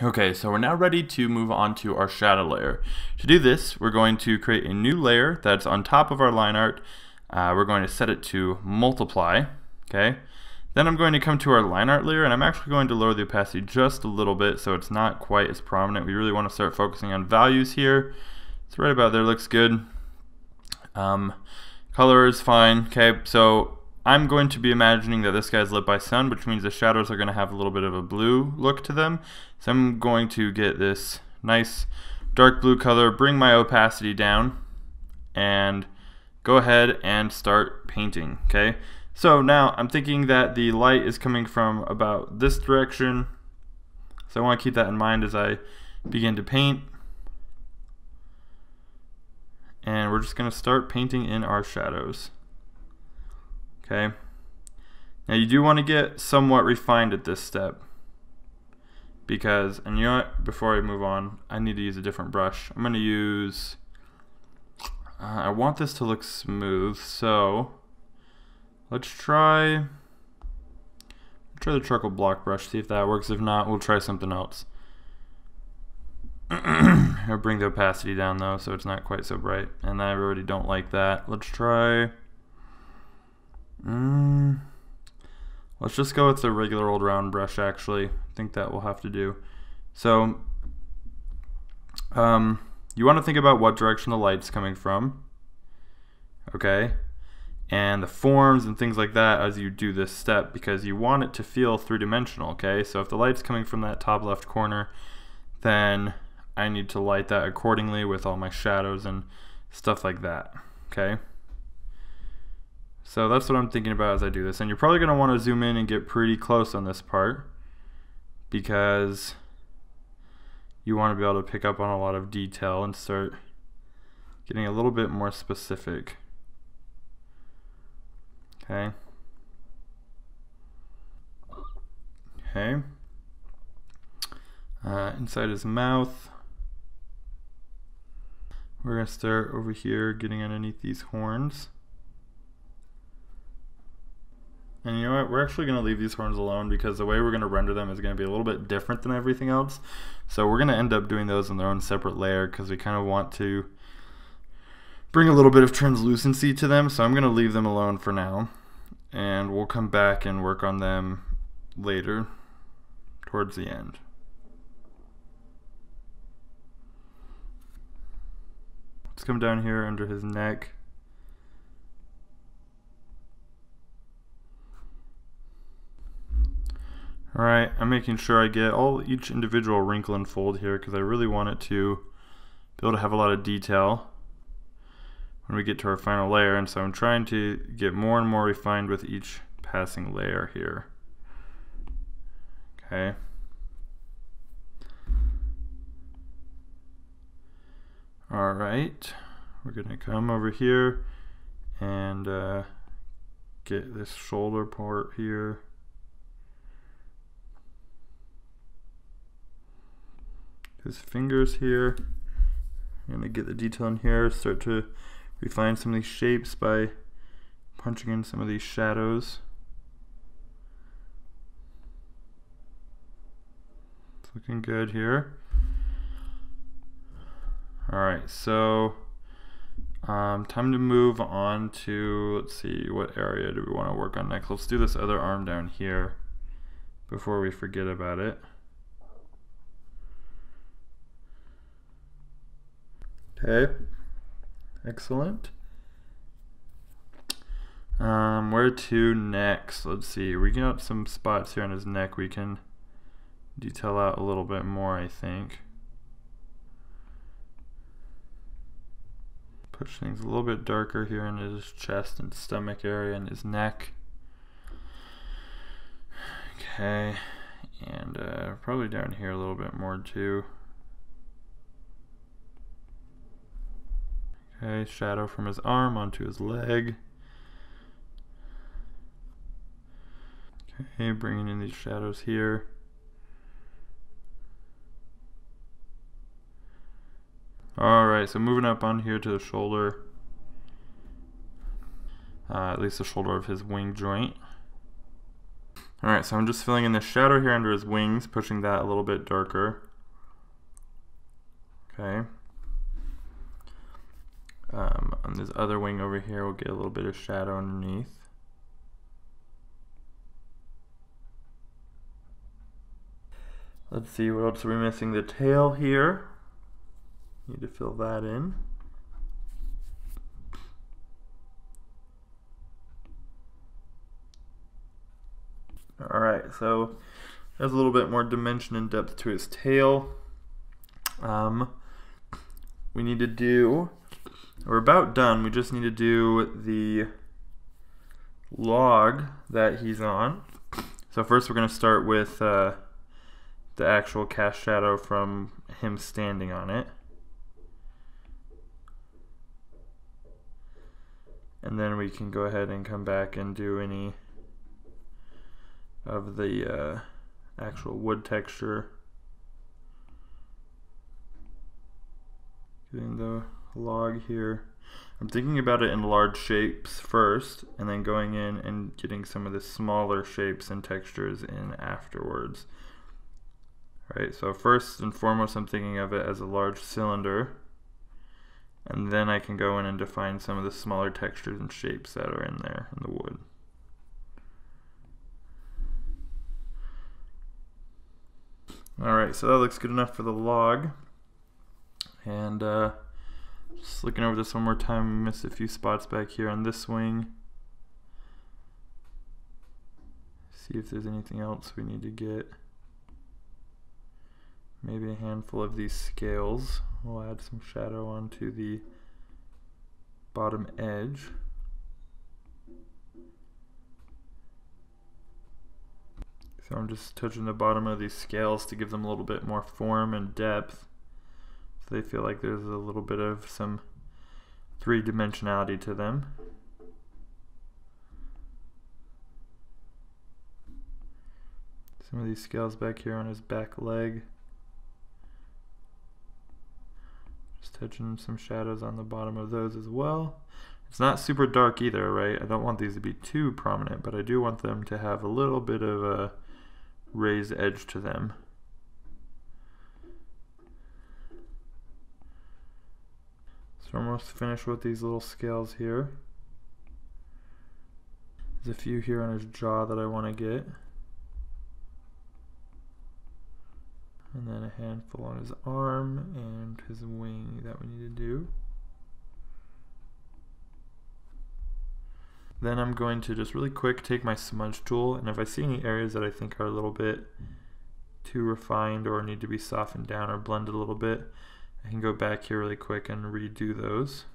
Okay, so we're now ready to move on to our shadow layer. To do this, we're going to create a new layer that's on top of our line art. We're going to set it to multiply, okay? Then I'm going to come to our line art layer, and I'm actually going to lower the opacity just a little bit so it's not quite as prominent. We really want to start focusing on values here. It's right about there, looks good. Color is fine, okay? So I'm going to be imagining that this guy's lit by sun, which means the shadows are going to have a little bit of a blue look to them. So I'm going to get this nice dark blue color, bring my opacity down, and go ahead and start painting, okay? So now I'm thinking that the light is coming from about this direction. So I want to keep that in mind as I begin to paint. And we're just going to start painting in our shadows. Okay. Now you do want to get somewhat refined at this step because, and you know what, before I move on, I need to use a different brush. I'm going to use, I want this to look smooth, so let's try the charcoal block brush, see if that works. If not, we'll try something else. I'll bring the opacity down though, so it's not quite so bright, and I already don't like that. Let's try, let's just go with the regular old round brush actually. I think that will have to do. So you want to think about what direction the light's coming from, okay, and the forms and things like that as you do this step, because you want it to feel three-dimensional, okay? So if the light's coming from that top left corner, then I need to light that accordingly with all my shadows and stuff like that, okay? So that's what I'm thinking about as I do this. And you're probably going to want to zoom in and get pretty close on this part because you want to be able to pick up on a lot of detail and start getting a little bit more specific. Okay. Okay. Inside his mouth, we're going to start over here getting underneath these horns. And you know what, we're actually going to leave these horns alone because the way we're going to render them is going to be a little bit different than everything else. So we're going to end up doing those in their own separate layer because we kind of want to bring a little bit of translucency to them. So I'm going to leave them alone for now, and we'll come back and work on them later towards the end. Let's come down here under his neck. Alright, I'm making sure I get each individual wrinkle and fold here because I really want it to be able to have a lot of detail when we get to our final layer, and so I'm trying to get more and more refined with each passing layer here. Okay. Alright, we're going to come over here and get this shoulder part here. His fingers here. I'm going to get the detail in here, start to refine some of these shapes by punching in some of these shadows. It's looking good here. Alright, so time to move on to, let's see, what area do we want to work on next? Let's do this other arm down here before we forget about it. Okay, excellent. Where to next? Let's see, we got some spots here on his neck we can detail out a little bit more, I think. Push things a little bit darker here in his chest and stomach area and his neck. Okay, and probably down here a little bit more too. Okay, shadow from his arm onto his leg. Okay, bringing in these shadows here. Alright, so moving up on here to the shoulder. At least the shoulder of his wing joint. Alright, so I'm just filling in the shadow here under his wings, pushing that a little bit darker. Okay. On this other wing over here, we'll get a little bit of shadow underneath. Let's see, what else are we missing? The tail here. Need to fill that in. Alright, so there's a little bit more dimension and depth to his tail. We need to do, we're about done, we just need to do the log that he's on. So first we're going to start with the actual cast shadow from him standing on it. And then we can go ahead and come back and do any of the actual wood texture. Getting the log here. I'm thinking about it in large shapes first, and then going in and getting some of the smaller shapes and textures in afterwards. Alright, so first and foremost I'm thinking of it as a large cylinder, and then I can go in and define some of the smaller textures and shapes that are in there in the wood. Alright, so that looks good enough for the log. And just looking over this one more time, I missed a few spots back here on this wing. See if there's anything else we need to get. Maybe a handful of these scales. We'll add some shadow onto the bottom edge. So I'm just touching the bottom of these scales to give them a little bit more form and depth. So they feel like there's a little bit of some three-dimensionality to them. Some of these scales back here on his back leg. Just touching some shadows on the bottom of those as well. It's not super dark either, right? I don't want these to be too prominent, but I do want them to have a little bit of a raised edge to them. So we're almost finished with these little scales here. There's a few here on his jaw that I want to get. And then a handful on his arm and his wing that we need to do. Then I'm going to just really quick take my smudge tool, and if I see any areas that I think are a little bit too refined or need to be softened down or blended a little bit, I can go back here really quick and redo those.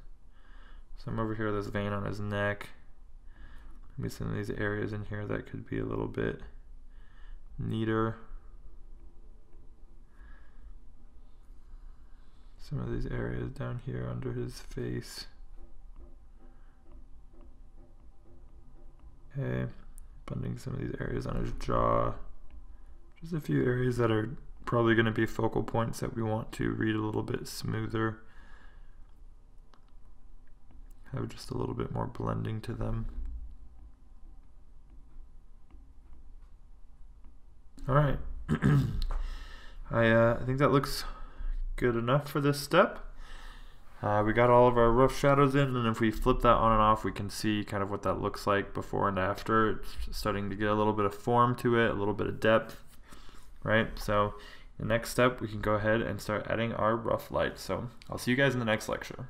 So I'm over here with this vein on his neck. Maybe some of these areas in here that could be a little bit neater. Some of these areas down here under his face. Okay, blending some of these areas on his jaw. Just a few areas that are probably going to be focal points that we want to read a little bit smoother. Have just a little bit more blending to them. Alright, I think that looks good enough for this step. We got all of our rough shadows in, and if we flip that on and off, we can see kind of what that looks like before and after. It's starting to get a little bit of form to it, a little bit of depth, right? So the next step, we can go ahead and start adding our rough light. So I'll see you guys in the next lecture.